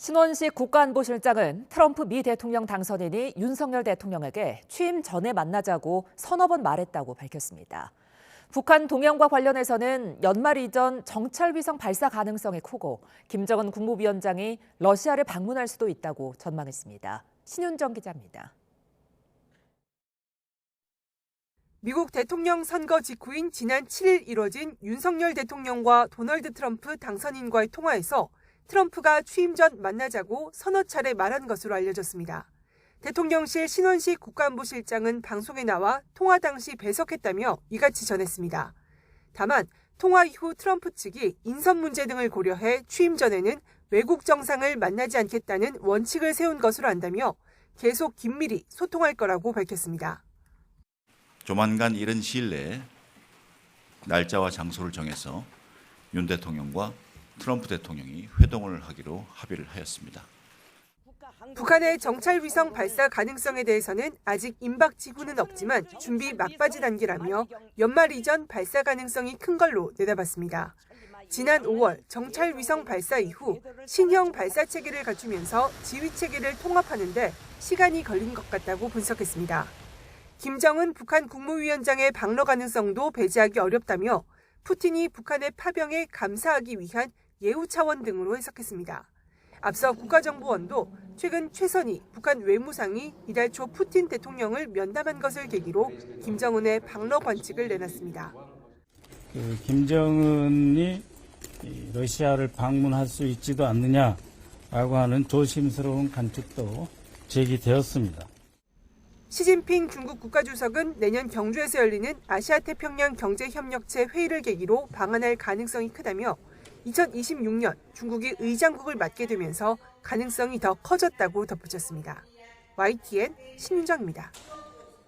신원식 국가안보실장은 트럼프 미 대통령 당선인이 윤석열 대통령에게 취임 전에 만나자고 서너 번 말했다고 밝혔습니다. 북한 동향과 관련해서는 연말 이전 정찰위성 발사 가능성이 크고 김정은 국무위원장이 러시아를 방문할 수도 있다고 전망했습니다. 신윤정 기자입니다. 미국 대통령 선거 직후인 지난 7일 이뤄진 윤석열 대통령과 도널드 트럼프 당선인과의 통화에서 트럼프가 취임 전 만나자고 서너 차례 말한 것으로 알려졌습니다. 대통령실 신원식 국가안보실장은 방송에 나와 통화 당시 배석했다며 이같이 전했습니다. 다만 통화 이후 트럼프 측이 인선 문제 등을 고려해 취임 전에는 외국 정상을 만나지 않겠다는 원칙을 세운 것으로 안다며 계속 긴밀히 소통할 거라고 밝혔습니다. 조만간 이른 시일 내에 날짜와 장소를 정해서 윤 대통령과 트럼프 대통령이 회동을 하기로 합의를 하였습니다. 북한의 정찰위성 발사 가능성에 대해서는 아직 임박 징후는 없지만 준비 막바지 단계라며 연말 이전 발사 가능성이 큰 걸로 내다봤습니다. 지난 5월 정찰위성 발사 이후 신형 발사 체계를 갖추면서 지휘 체계를 통합하는 데 시간이 걸린 것 같다고 분석했습니다. 김정은 북한 국무위원장의 방러 가능성도 배제하기 어렵다며 푸틴이 북한의 파병에 감사하기 위한 예우 차원 등으로 해석했습니다. 앞서 국가정보원도 최근 최선희 북한 외무상이 이달 초 푸틴 대통령을 면담한 것을 계기로 김정은의 방러 관측을 내놨습니다. 김정은이 러시아를 방문할 수 있지도 않느냐라고 하는 조심스러운 관측도 제기되었습니다. 시진핑 중국 국가주석은 내년 경주에서 열리는 아시아태평양 경제협력체 회의를 계기로 방한할 가능성이 크다며 2026년 중국이 의장국을 맡게 되면서 가능성이 더 커졌다고 덧붙였습니다. YTN 신윤정입니다.